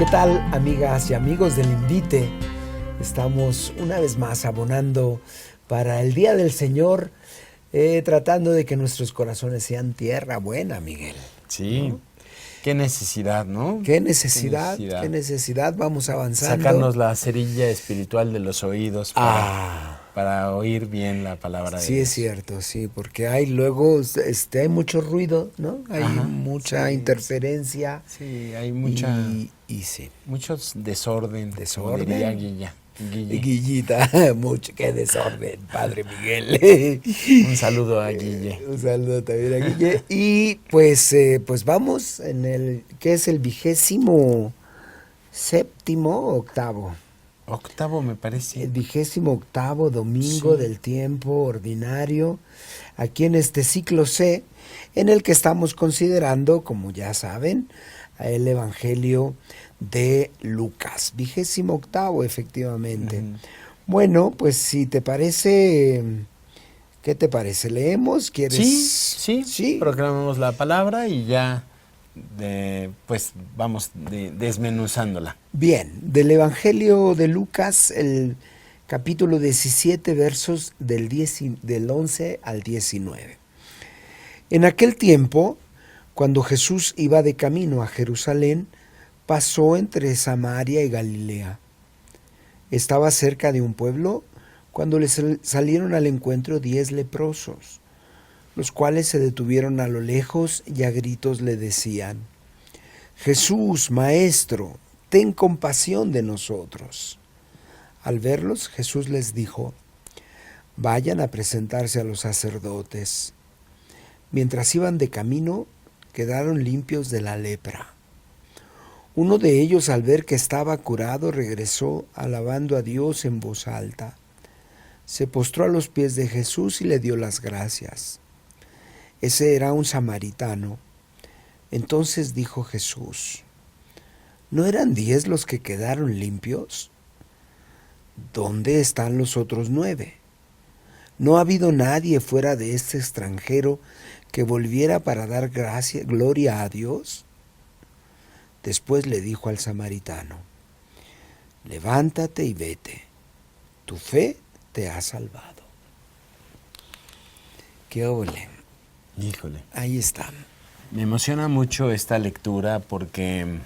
¿Qué tal, amigas y amigos del Invite? Estamos una vez más abonando para el Día del Señor, tratando de que nuestros corazones sean tierra buena, Miguel. Sí, ¿No? qué necesidad, ¿no? Qué necesidad, vamos avanzando. Sacarnos la cerilla espiritual de los oídos Ah, para oír bien la palabra de sí Dios. es cierto, sí, porque hay luego, hay mucho ruido, ¿no? Hay Ajá, mucha sí, interferencia. Sí, hay Y sí, mucho desorden, como diría Guille. Guillita, qué desorden, Padre Miguel. Un saludo a Guille. Un saludo también a Guille. Y pues vamos en ¿qué es el 27º octavo? Octavo, me parece. El 28º domingo Sí. del tiempo ordinario, aquí en este ciclo C, en el que estamos considerando, como ya saben, el Evangelio de Lucas, 28º efectivamente. Bueno, pues si te parece, ¿qué te parece? ¿Leemos? ¿Quieres? Sí, proclamamos la palabra y ya pues vamos desmenuzándola. Bien, del Evangelio de Lucas, el capítulo 17, versos del 11 al 19. En aquel tiempo, cuando Jesús iba de camino a Jerusalén, pasó entre Samaria y Galilea. Estaba cerca de un pueblo cuando le salieron al encuentro 10 leprosos, los cuales se detuvieron a lo lejos y a gritos le decían: Jesús, Maestro, ten compasión de nosotros. Al verlos, Jesús les dijo: vayan a presentarse a los sacerdotes. Mientras iban de camino, quedaron limpios de la lepra. Uno de ellos, al ver que estaba curado, regresó alabando a Dios en voz alta. Se postró a los pies de Jesús y le dio las gracias. Ese era un samaritano. Entonces dijo Jesús: ¿no eran 10 los que quedaron limpios? ¿Dónde están los otros 9? ¿No ha habido nadie fuera de este extranjero que volviera para dar gloria a Dios? Después le dijo al samaritano: levántate y vete, tu fe te ha salvado. ¡Qué ole! Híjole. Ahí está. Me emociona mucho esta lectura porque,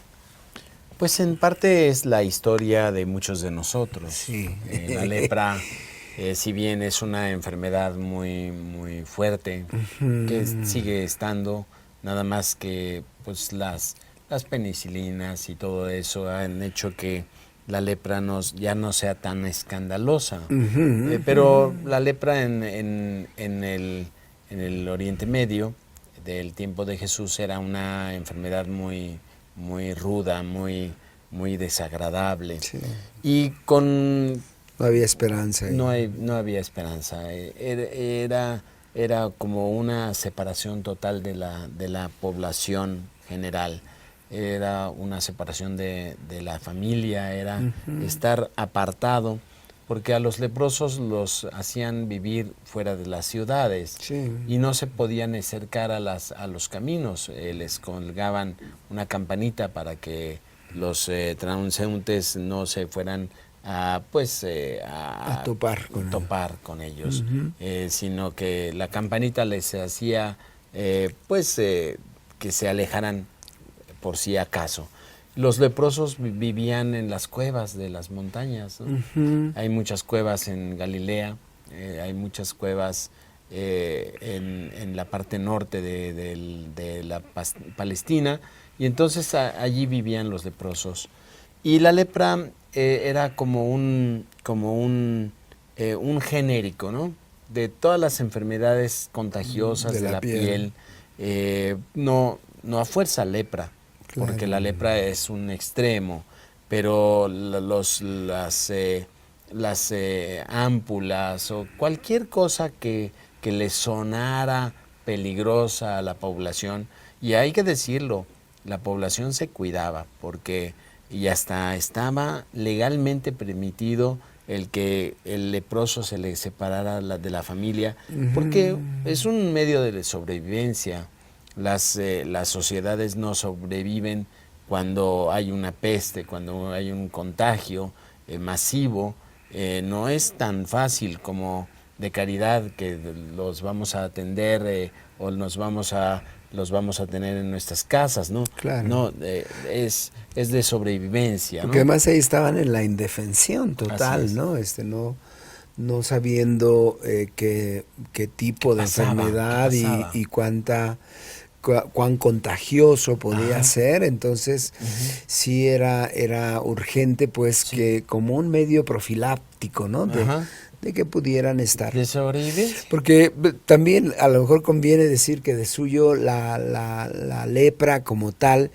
pues en parte es la historia de muchos de nosotros. Sí. La lepra, si bien es una enfermedad muy, muy fuerte, que sigue estando, nada más que pues las penicilinas y todo eso han hecho que la lepra ya no sea tan escandalosa. Pero la lepra en el Oriente Medio del tiempo de Jesús era una enfermedad muy, muy ruda, muy, muy desagradable. Sí. Y no había esperanza. No había esperanza. Era como una separación total de la población general. Era una separación de la familia, era estar apartado, porque a los leprosos los hacían vivir fuera de las ciudades. Sí. Y no se podían acercar a los caminos. Les colgaban una campanita para que los transeúntes no se fueran a topar con ellos, sino que la campanita les hacía que se alejaran por si acaso. Los leprosos vivían en las cuevas de las montañas, ¿no? Hay muchas cuevas en Galilea, hay muchas cuevas en la parte norte de la Palestina, y entonces allí vivían los leprosos. Y la lepra era como un genérico, ¿no? De todas las enfermedades contagiosas de la piel, no a fuerza lepra, claro, porque la lepra es un extremo, pero las ámpulas o cualquier cosa que le sonara peligrosa a la población, y hay que decirlo, la población se cuidaba, porque y hasta estaba legalmente permitido el que el leproso se le separara de la familia, porque es un medio de sobrevivencia. Las sociedades no sobreviven cuando hay una peste, cuando hay un contagio masivo, no es tan fácil como de caridad que los vamos a atender o los vamos a tener en nuestras casas, ¿no? Claro. No, es de sobrevivencia, Porque ¿no? además ahí estaban en la indefensión total, ¿no? No sabiendo qué tipo de enfermedad y cuán contagioso podía ser, entonces sí era urgente, pues, que como un medio profiláctico, ¿no? De que pudieran estar. De sobrevivir. Porque también a lo mejor conviene decir que de suyo la lepra como tal,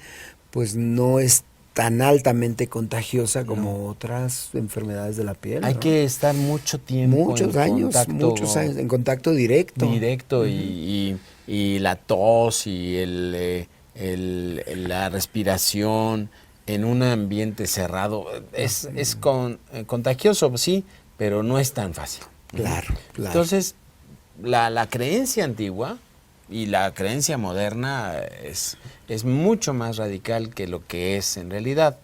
pues no es tan altamente contagiosa como otras enfermedades de la piel. Hay que estar mucho tiempo muchos años en contacto directo. Y la tos y la respiración en un ambiente cerrado es contagioso, sí, pero no es tan fácil. Claro. Entonces, la creencia antigua y la creencia moderna es mucho más radical que lo que es en realidad.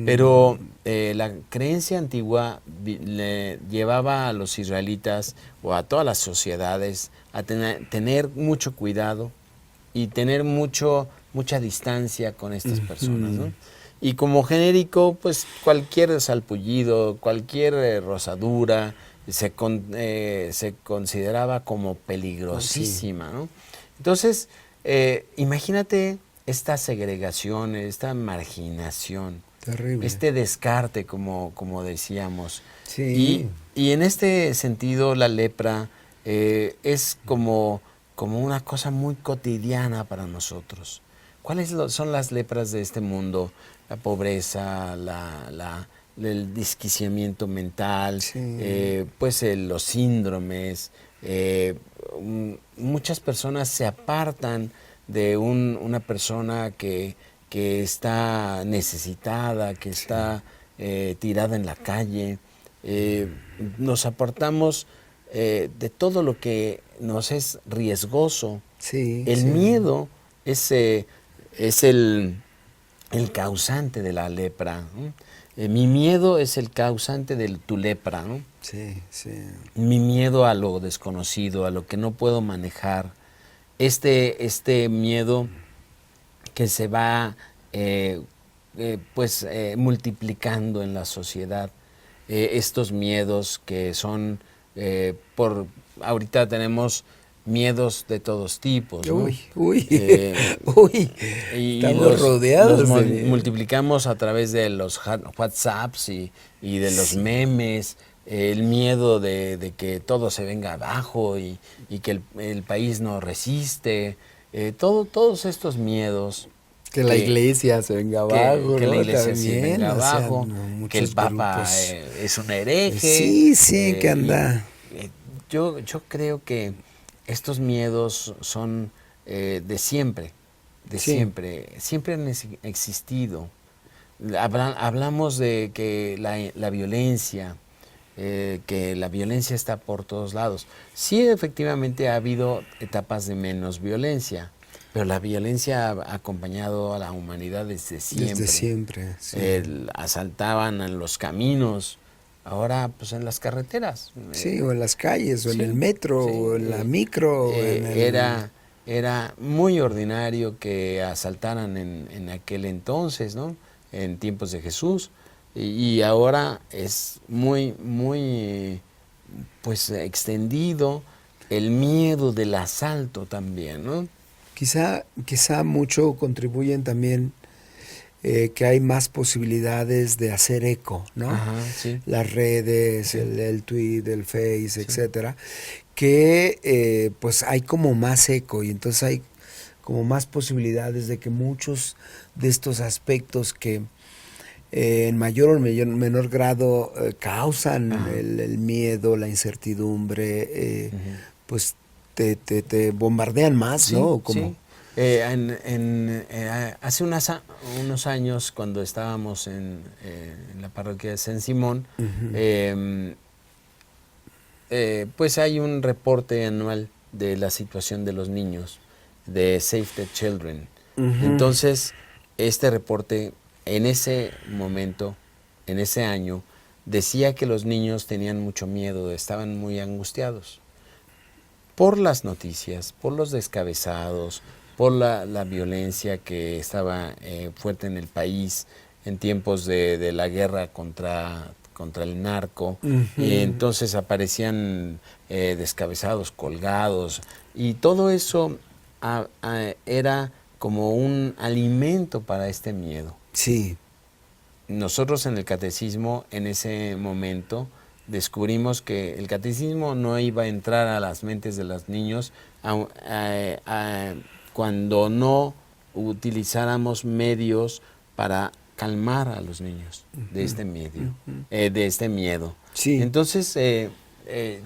Pero la creencia antigua le llevaba a los israelitas o a todas las sociedades a tener mucho cuidado y tener mucha distancia con estas personas, ¿no? Y como genérico, pues cualquier salpullido, cualquier rosadura se consideraba como peligrosísima, ¿no? Entonces, imagínate esta segregación, esta marginación, terrible, este descarte, como decíamos. Sí. Y en este sentido, la lepra es como una cosa muy cotidiana para nosotros. ¿Cuáles son las lepras de este mundo? La pobreza, el desquiciamiento mental, pues los síndromes. Muchas personas se apartan de una persona que está necesitada, que está tirada en la calle. Nos apartamos de todo lo que nos es riesgoso. El miedo es el causante de la lepra, ¿no? Mi miedo es el causante de tu lepra, ¿no? Mi miedo a lo desconocido, a lo que no puedo manejar. Este miedo que se va multiplicando en la sociedad. Estos miedos que son ahorita tenemos miedos de todos tipos, ¿no? Estamos rodeados multiplicamos a través de los WhatsApps y de los memes, el miedo de que todo se venga abajo y que el país no resiste, todos estos miedos. Que la iglesia se venga abajo, que la iglesia también, se venga abajo, que el Papa es un hereje. Que anda. Yo creo que estos miedos son de siempre, siempre han existido. Hablamos de que la violencia, que la violencia está por todos lados. Sí, efectivamente ha habido etapas de menos violencia, pero la violencia ha acompañado a la humanidad desde siempre. Asaltaban en los caminos. Ahora, pues en las carreteras. O en las calles, o en el metro, o en la micro. Era muy ordinario que asaltaran en aquel entonces, ¿no? En tiempos de Jesús. Y ahora es muy extendido el miedo del asalto también, ¿no? Quizá mucho contribuyen también que hay más posibilidades de hacer eco, ¿no? Las redes, el tweet, el face, etcétera, que pues hay como más eco y entonces hay como más posibilidades de que muchos de estos aspectos que en mayor o menor grado causan el miedo, la incertidumbre, pues te bombardean más, ¿no? Hace unos años, cuando estábamos en la parroquia de San Simón, pues hay un reporte anual de la situación de los niños, de Save the Children. Entonces, este reporte en ese momento, en ese año, decía que los niños tenían mucho miedo, estaban muy angustiados por las noticias, por los descabezados, por la violencia que estaba fuerte en el país en tiempos de la guerra contra el narco. Y entonces aparecían descabezados, colgados, y todo eso era como un alimento para este miedo. Sí. Nosotros en el catecismo, en ese momento, descubrimos que el catecismo no iba a entrar a las mentes de los niños cuando no utilizáramos medios para calmar a los niños de este miedo. Sí. Entonces,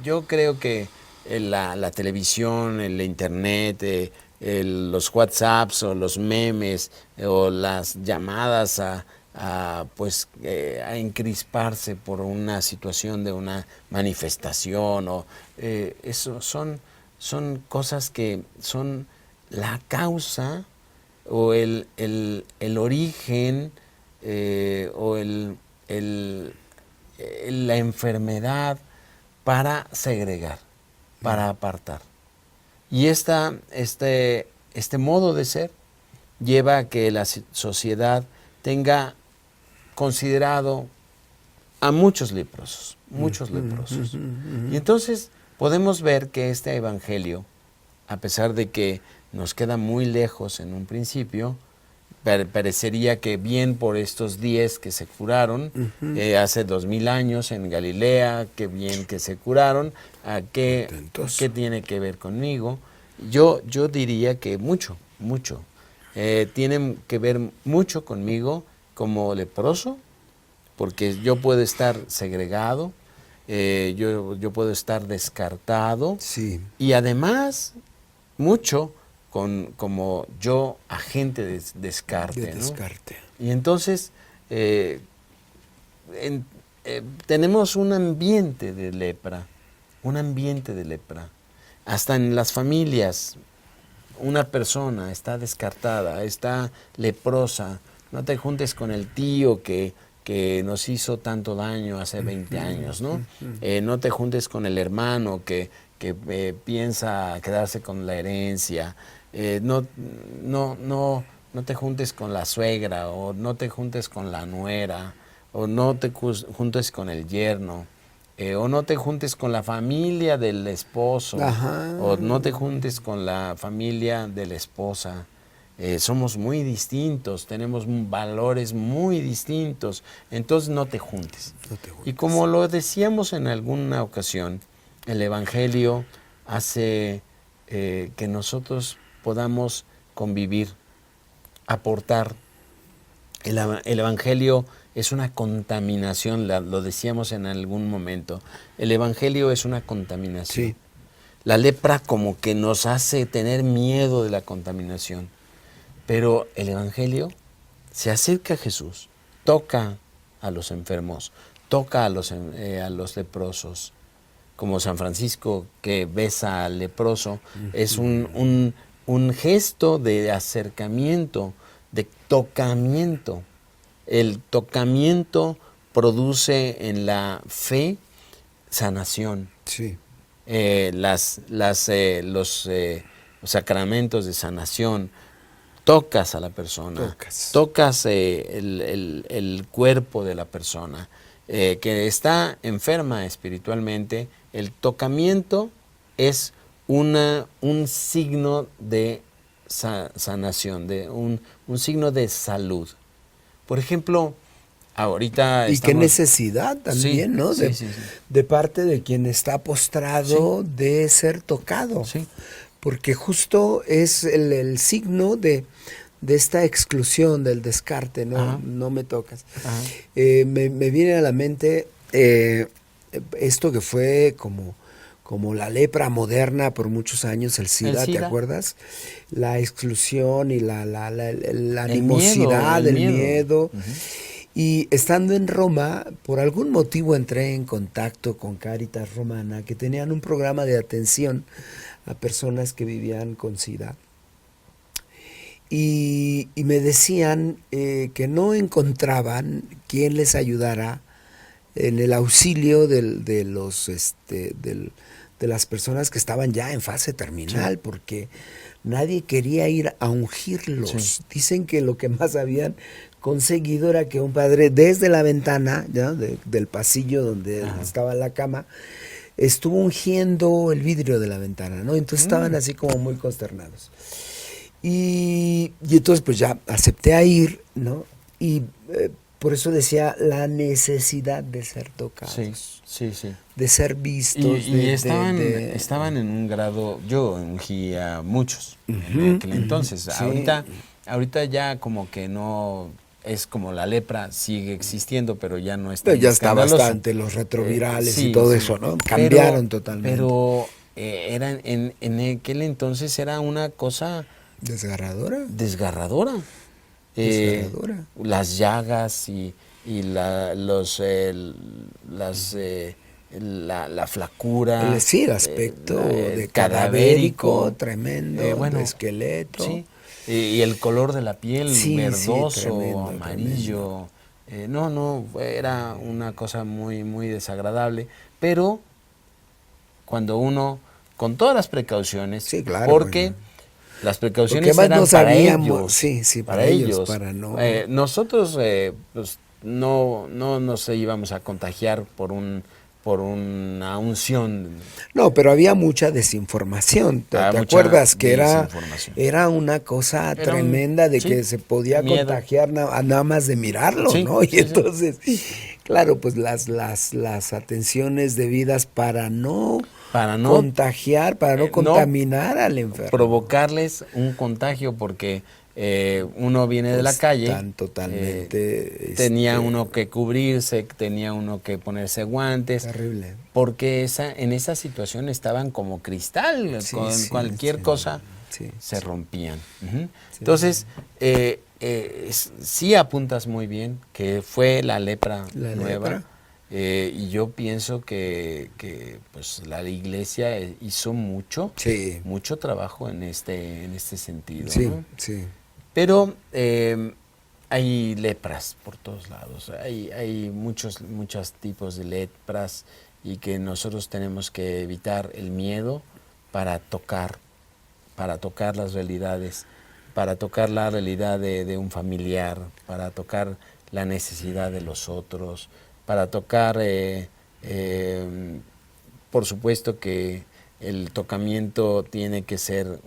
yo creo que la televisión, el internet, los WhatsApps o los memes o las llamadas a encrisparse por una situación de una manifestación eso son cosas que son la causa o el origen o la enfermedad para segregar, para apartar. Y este modo de ser lleva a que la sociedad tenga considerado a muchos leprosos. Y entonces podemos ver que este evangelio, a pesar de que nos queda muy lejos en un principio, parecería que bien por estos 10 que se curaron hace 2000 años en Galilea, que bien que se curaron, ¿qué tiene que ver conmigo? Yo diría que mucho. Tiene que ver mucho conmigo como leproso, porque yo puedo estar segregado, yo puedo estar descartado, Sí. y además mucho como yo agente de descarte. De descarte. ¿No? Y entonces tenemos un ambiente de lepra, hasta en las familias. Una persona está descartada, está leprosa. No te juntes con el tío que nos hizo tanto daño hace 20 años, ¿no? No te juntes con el hermano que piensa quedarse con la herencia. No te juntes con la suegra, o no te juntes con la nuera, o no te juntes con el yerno. O no te juntes con la familia del esposo. Ajá. O no te juntes con la familia de la esposa. Somos muy distintos, tenemos valores muy distintos, entonces no te juntes. Y como lo decíamos en alguna ocasión, el Evangelio hace que nosotros podamos convivir, aportar. El Evangelio es una contaminación, lo decíamos en algún momento. El Evangelio es una contaminación. Sí. La lepra como que nos hace tener miedo de la contaminación. Pero el Evangelio se acerca a Jesús, toca a los enfermos, toca a los leprosos. Como San Francisco que besa al leproso, es un gesto de acercamiento, de tocamiento. El tocamiento produce en la fe sanación. Sí. Los sacramentos de sanación. Tocas a la persona, tocas el cuerpo de la persona que está enferma espiritualmente. El tocamiento es un signo de sanación, un signo de salud. Por ejemplo, ahorita y qué necesidad también, sí, ¿no? Sí, de parte de quien está postrado de ser tocado. Sí. Porque justo es el signo de esta exclusión, del descarte, ¿no? Ajá. No me tocas. Me viene a la mente esto que fue como la lepra moderna por muchos años, el SIDA, ¿te acuerdas? La exclusión y la animosidad, el miedo. Y estando en Roma, por algún motivo entré en contacto con Cáritas Romana, que tenían un programa de atención a personas que vivían con SIDA. y me decían que no encontraban quien les ayudara en el auxilio de las personas que estaban ya en fase terminal, Sí. porque nadie quería ir a ungirlos. Sí. Dicen que lo que más habían conseguido era que un padre desde la ventana, ¿ya? Del pasillo donde Ajá. estaba la cama, estuvo ungiendo el vidrio de la ventana, ¿no? Entonces estaban así como muy consternados. Y entonces pues ya acepté a ir, ¿no? Y por eso decía la necesidad de ser Sí, tocados, sí, sí. de ser vistos, Y estaban en un grado, yo ungí a muchos en aquel entonces. sí, Ahorita ya como que no es como la lepra, sigue existiendo, pero ya no es pero tan ya está escandaloso. bastante los retrovirales y Sí, todo sí. eso, ¿no? Pero, Cambiaron totalmente. pero era en aquel entonces era una cosa Desgarradora, desgarradora. Eh, desgarradora. las llagas y la flacura, Sí, el aspecto de el cadavérico, cadavérico, tremendo, de bueno, esqueleto. sí, y el color de la piel, Sí, sí, verdoso, tremendo, tremendo. amarillo, no, era una cosa muy, muy desagradable, pero cuando uno, con todas las precauciones, Sí, claro, porque bueno. las Porque precauciones más no eran para sabíamos, ellos, sí, sí, para para ellos, ellos. para no. Nosotros pues, no nos íbamos a contagiar por una unción, No, pero había mucha desinformación. ¿Te mucha acuerdas que desinformación. era una cosa Era un, tremenda de sí, que se podía miedo. contagiar nada más de mirarlo, Sí, ¿no? Y sí, sí. entonces, claro, pues las atenciones debidas para no Para no, contagiar, para no no contaminar al enfermo. provocarles un contagio, porque uno viene de la Pues calle, tan eh, totalmente, tenía uno que cubrirse, tenía uno que ponerse guantes, terrible. porque en esa situación estaban como cristal, Sí, con sí, cualquier sí, cosa sí, se rompían. Ujú. sí. Entonces, sí apuntas muy bien que fue la lepra La nueva. lepra. Y yo pienso que pues la iglesia hizo Sí, mucho trabajo en este sentido, sí, ¿no? sí. Pero hay lepras por todos lados, hay muchos tipos de lepras, y que nosotros tenemos que evitar el miedo para tocar las realidades, para tocar la realidad de un familiar, para tocar la necesidad de los otros, para tocar, por supuesto que el tocamiento tiene que ser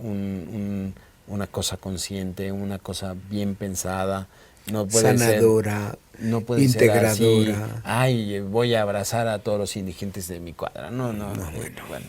una cosa consciente, una cosa bien pensada. No puede ser, Sanadora, no puede ser así, integradora. ay, voy a abrazar a todos los indigentes de mi cuadra. No, No, bueno. bueno,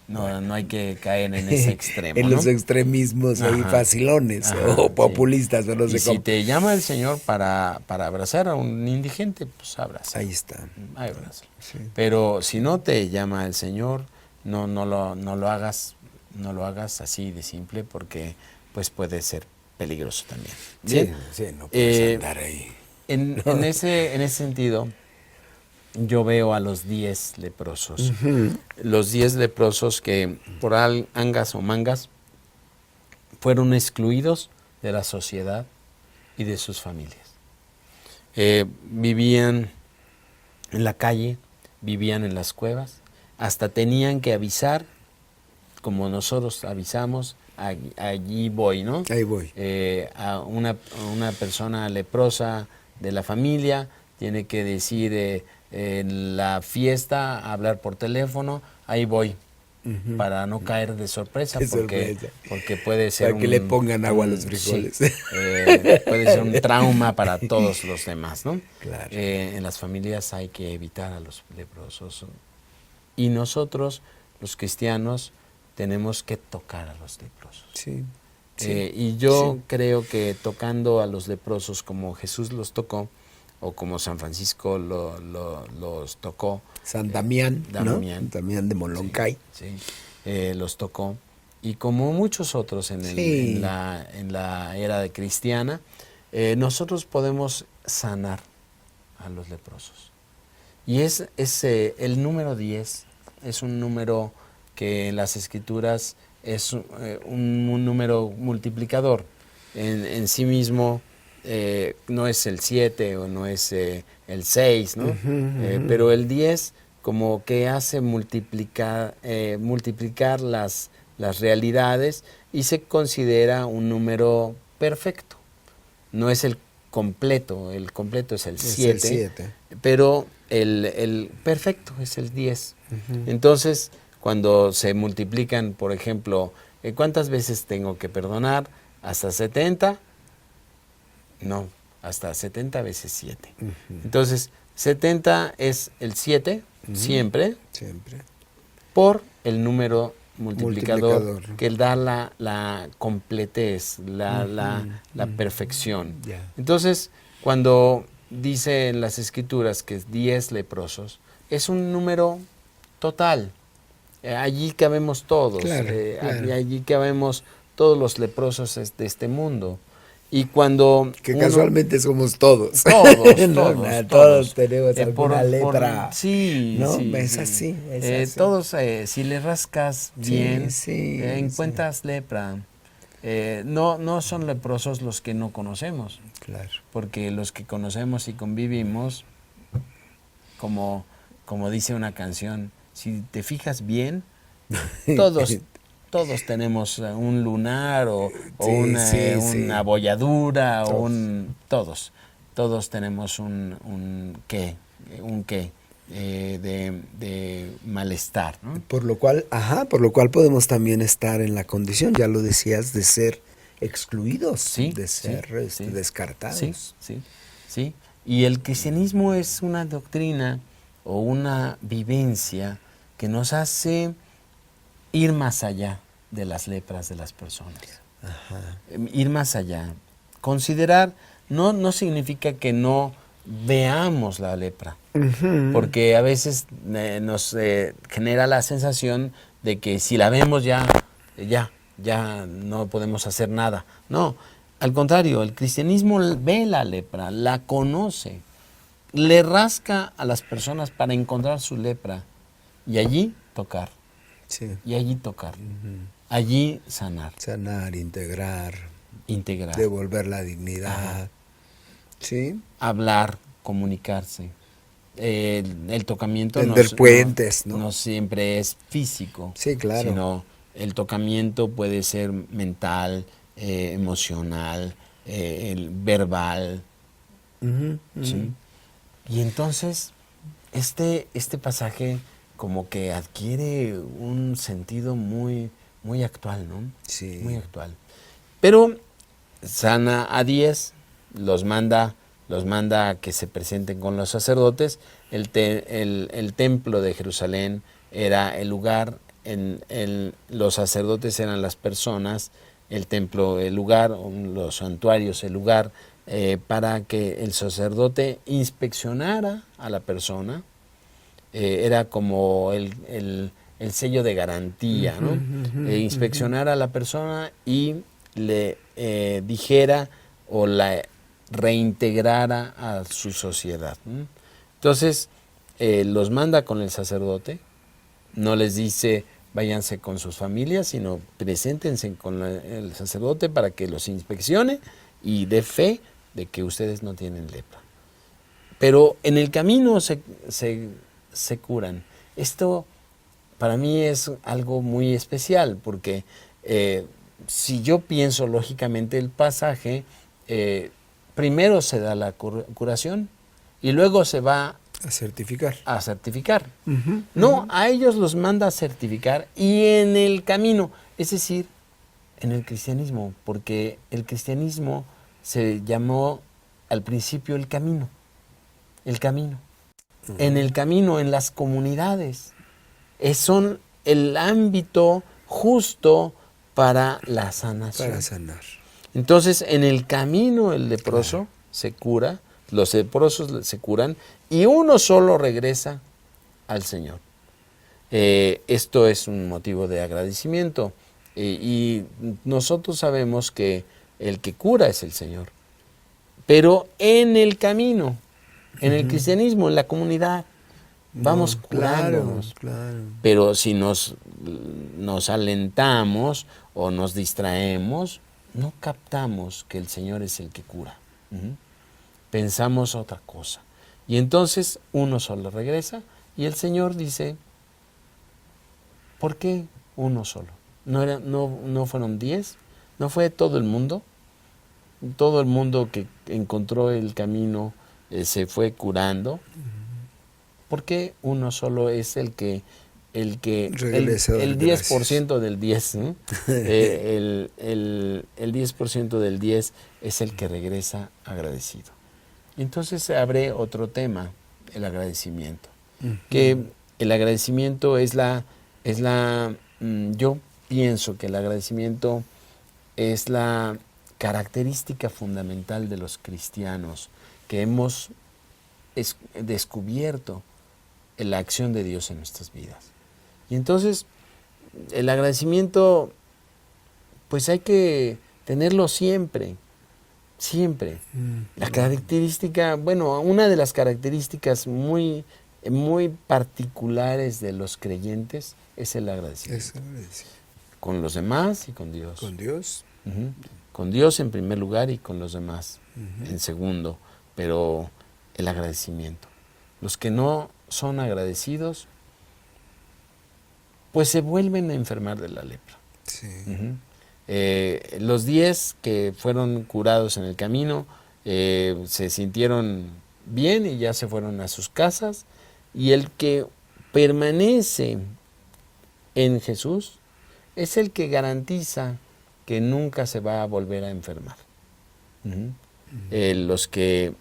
Bueno. no hay que caer en ese extremo, En los ¿no? extremismos ahí Ajá, facilones ajá, o sí. populistas o no Y sé si cómo. te llama el Señor para abrazar a un indigente, pues abrázalo. Ahí está. Abrázalo. Sí. Pero si no te llama el Señor, no lo hagas, no lo hagas así de simple, porque pues puede ser peligroso también. Bien. Sí, sí, no puedes Eh, andar ahí. en ese sentido, yo veo a los 10 leprosos. Los 10 leprosos que por angas o mangas fueron excluidos de la sociedad y de sus familias. Vivían en la calle, vivían en las cuevas, hasta tenían que avisar, como nosotros avisamos, allí voy, ¿no? Ahí voy. A una persona leprosa de la familia tiene que decir en la fiesta, hablar por teléfono, ahí voy, para no caer de sorpresa, Qué sorpresa. porque puede ser Para que le pongan agua a los sí, frijoles. puede ser un trauma para todos los demás, ¿no? Claro. En las familias hay que evitar a los leprosos, y nosotros, los cristianos, tenemos que tocar a los leprosos. Sí. Sí. Y yo Sí. creo que tocando a los leprosos como Jesús los tocó, o como San Francisco los tocó, San Damián, ¿no? Damián, Damián de Moloncay. sí, los tocó, y como muchos otros Sí. en la era de cristiana, nosotros podemos sanar a los leprosos. Y el número 10 es un número que en las escrituras es un número multiplicador. en sí mismo no es el 7 o no es el 6, ¿no? Pero el 10 como que hace multiplicar las realidades y se considera un número perfecto. No es el completo es el 7, pero el perfecto es el 10. Entonces, cuando se multiplican, por ejemplo, ¿cuántas veces tengo que perdonar? ¿Hasta 70? No, hasta 70 veces 7. Entonces, 70 es el 7, siempre, por el número multiplicador que da la completez, la perfección. Entonces, cuando dice en las Escrituras que es 10 leprosos, es un número total. Allí cabemos todos, allí cabemos todos los leprosos de este mundo. Y cuando que casualmente somos todos. Todos tenemos alguna lepra. Sí, ¿no? Sí, es así. Todos, si le rascas bien, encuentras lepra. No son leprosos los que no conocemos. Claro. Porque los que conocemos y convivimos, como dice una canción, si te fijas bien, todos tenemos un lunar o una bolladura o todos tenemos un qué de malestar, ¿no? Por lo cual podemos también estar en la condición, ya lo decías, de ser excluidos, de ser descartados. Sí. Y el cristianismo es una doctrina o una vivencia que nos hace ir más allá de las lepras de las personas. Ir más allá. Considerar no significa que no veamos la lepra, porque a veces nos genera la sensación de que si la vemos ya no podemos hacer nada. No, al contrario, el cristianismo ve la lepra, la conoce, le rasca a las personas para encontrar su lepra y allí tocar. Y allí tocar, allí sanar. Sanar, integrar. Devolver la dignidad. ¿Sí? Hablar, comunicarse. El tocamiento puentes, no siempre es físico. Sí, claro. Sino el tocamiento puede ser mental, emocional, verbal. ¿Sí? Y entonces, este pasaje como que adquiere un sentido muy, muy actual, ¿no? Sí. Muy actual. Pero sana a 10, los manda a que se presenten con los sacerdotes. El templo de Jerusalén era el lugar, los sacerdotes eran las personas, el templo el lugar, los santuarios el lugar, para que el sacerdote inspeccionara a la persona. Era como el sello de garantía, ¿no? Inspeccionara a la persona y le dijera o la reintegrara a su sociedad. Entonces, los manda con el sacerdote, no les dice váyanse con sus familias, sino preséntense con el sacerdote para que los inspeccione y dé fe de que ustedes no tienen lepra. Pero en el camino se curan. Esto para mí es algo muy especial porque si yo pienso lógicamente el pasaje, primero se da la curación y luego se va a certificar. No, a ellos los manda a certificar y en el camino, es decir, en el cristianismo, porque el cristianismo se llamó al principio el camino. En el camino, en las comunidades, son el ámbito justo para la sanación. Para sanar. Entonces, en el camino el leproso se cura, los leprosos se curan y uno solo regresa al Señor. Esto es un motivo de agradecimiento y nosotros sabemos que el que cura es el Señor. Pero en el camino, en el cristianismo, en la comunidad, vamos curándonos. Claro. Pero si nos alentamos o nos distraemos, no captamos que el Señor es el que cura. Ujú. Pensamos otra cosa. Y entonces uno solo regresa y el Señor dice, ¿por qué uno solo? ¿No fueron 10? ¿No fue todo el mundo? Todo el mundo que encontró el camino se fue curando. ¿Por qué uno solo es Regresador el de gracias. 10% del 10, ¿no? El 10% del 10 es el que regresa agradecido? Entonces se abre otro tema, el agradecimiento. Que el agradecimiento yo pienso que el agradecimiento es la característica fundamental de los cristianos que hemos descubierto la acción de Dios en nuestras vidas. Y entonces el agradecimiento pues hay que tenerlo siempre, siempre. La característica, bueno, una de las características muy, muy particulares de los creyentes es el agradecimiento. Con los demás y con Dios. Con Dios. Uh-huh. Con Dios en primer lugar y con los demás en segundo, pero el agradecimiento. Los que no son agradecidos, pues se vuelven a enfermar de la lepra. Sí. Los 10 que fueron curados en el camino se sintieron bien y ya se fueron a sus casas, y el que permanece en Jesús es el que garantiza que nunca se va a volver a enfermar. Los que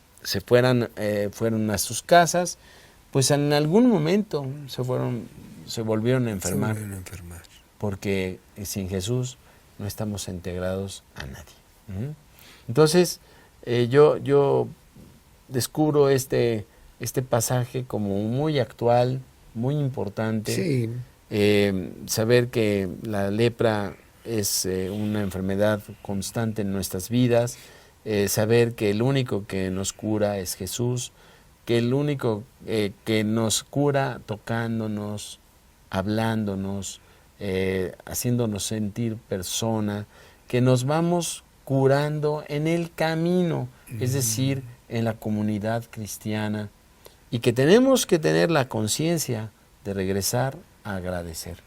fueron a sus casas, pues en algún momento se volvieron a enfermar. Porque sin Jesús no estamos integrados a nadie. Entonces, yo descubro este pasaje como muy actual, muy importante. Sí. Saber que la lepra es una enfermedad constante en nuestras vidas, saber que el único que nos cura es Jesús, que el único que nos cura tocándonos, hablándonos, haciéndonos sentir persona, que nos vamos curando en el camino, es decir, en la comunidad cristiana, y que tenemos que tener la conciencia de regresar a agradecer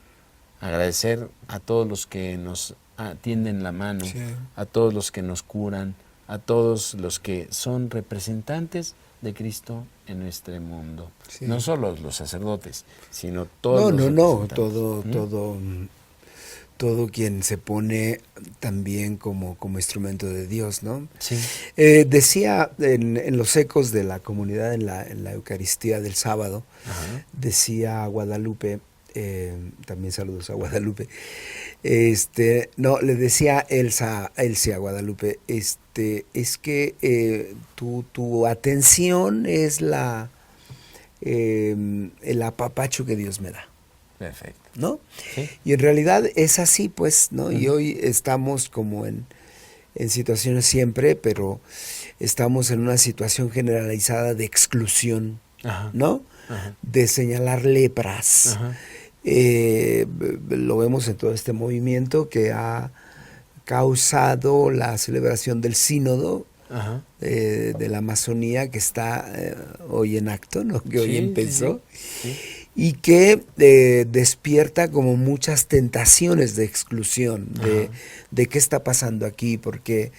a todos los que nos tienden la mano, sí, a todos los que nos curan, a todos los que son representantes de Cristo en nuestro mundo. Sí. No solo los sacerdotes, sino todos los representantes. Todo quien se pone también como instrumento de Dios, ¿no? Sí. Decía en los ecos de la comunidad en la Eucaristía del sábado, decía Guadalupe, también saludos a Guadalupe, le decía Elsie a Guadalupe, es que tu atención es el apapacho que Dios me da. Perfecto. ¿No? Sí. Y en realidad es así, pues, ¿no? Y hoy estamos como en situaciones siempre, pero estamos en una situación generalizada de exclusión, ¿no? De señalar lepras. Lo vemos en todo este movimiento que ha causado la celebración del sínodo de la Amazonía, que está hoy en acto, ¿no? Que hoy empezó. Sí. Y que despierta como muchas tentaciones de exclusión, de qué está pasando aquí, por qué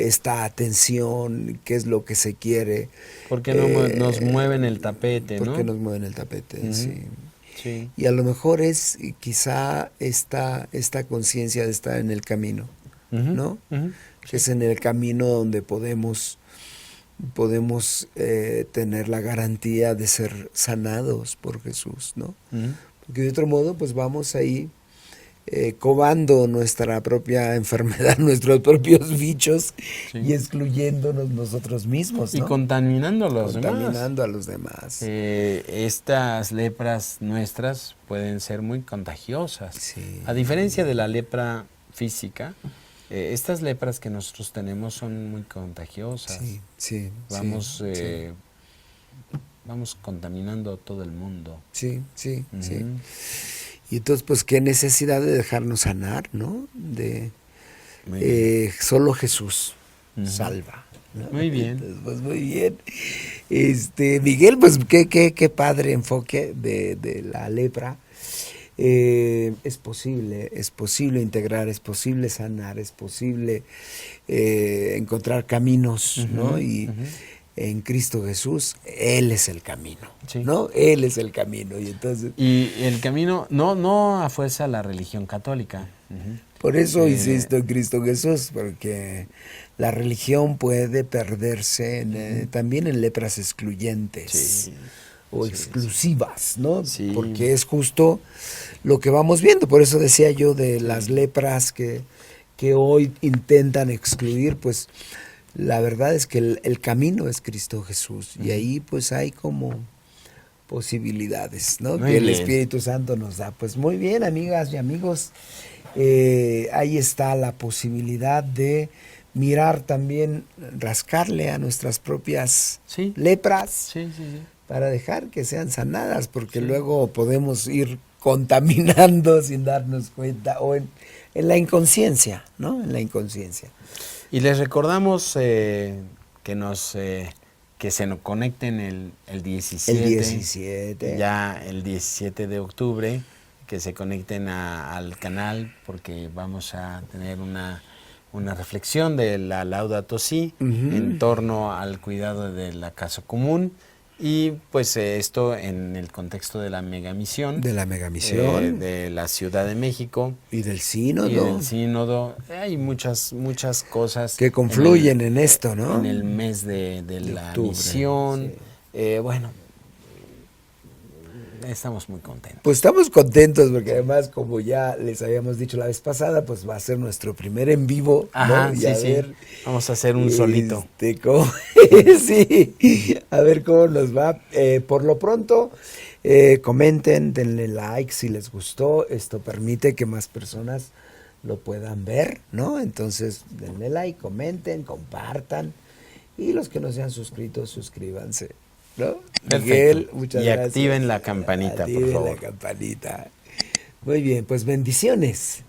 esta atención, qué es lo que se quiere. ¿Por qué no nos mueven el tapete? ¿Por qué nos mueven el tapete? Sí. Sí. Y a lo mejor es quizá esta conciencia de estar en el camino, ¿no? Que es en el camino donde podemos tener la garantía de ser sanados por Jesús, ¿no? Porque de otro modo, pues vamos ahí cobando nuestra propia enfermedad, nuestros propios bichos, y excluyéndonos nosotros mismos, ¿no? Y contaminando a los demás. Estas lepras nuestras pueden ser muy contagiosas. Sí. A diferencia de la lepra física, estas lepras que nosotros tenemos son muy contagiosas. Sí. Vamos contaminando a todo el mundo. Sí. Y entonces, pues, qué necesidad de dejarnos sanar, ¿no? De Muy bien. Solo Jesús salva, ¿no? Muy bien. Entonces, pues muy bien. Miguel, pues qué padre enfoque de la lepra. Es posible integrar, es posible sanar, es posible encontrar caminos, ¿no? Y en Cristo Jesús, Él es el camino, Sí. ¿no? Él es el camino. Y entonces, Y el camino, no a fuerza la religión católica. por eso insisto en Cristo Jesús, porque la religión puede perderse también en lepras excluyentes. Sí. O exclusivas, ¿no? Sí. Porque es justo lo que vamos viendo. Por eso decía yo de las lepras que hoy intentan excluir, pues la verdad es que el camino es Cristo Jesús. Y ahí pues hay como posibilidades, ¿no? Muy que el bien. Espíritu Santo nos da. Pues muy bien, amigas y amigos. Ahí está la posibilidad de mirar también, rascarle a nuestras propias Sí. lepras. Sí. Para dejar que sean sanadas, porque luego podemos ir contaminando sin darnos cuenta, o en la inconsciencia, ¿no? En la inconsciencia. Y les recordamos que se nos conecten el 17. El 17. Ya el 17 de octubre, que se conecten al canal, porque vamos a tener una reflexión de la Laudato Si en torno al cuidado de la casa común. Y pues esto en el contexto de la megamisión. De la megamisión. De la Ciudad de México. Y del sínodo. Y del sínodo. Hay muchas cosas. Que confluyen en esto, ¿no? En el mes de la octubre, misión. sí. Bueno, estamos muy contentos. Pues estamos contentos porque además, como ya les habíamos dicho la vez pasada, pues va a ser nuestro primer en vivo, ¿no? Ajá, Y sí, sí. Vamos a hacer un solito. Sí, a ver cómo nos va. Por lo pronto, comenten, denle like si les gustó. Esto permite que más personas lo puedan ver, ¿no? Entonces, denle like, comenten, compartan. Y los que no se han suscrito, suscríbanse, ¿no? Perfecto. Miguel, muchas gracias. Activen la campanita, por favor. La campanita. Muy bien, pues bendiciones.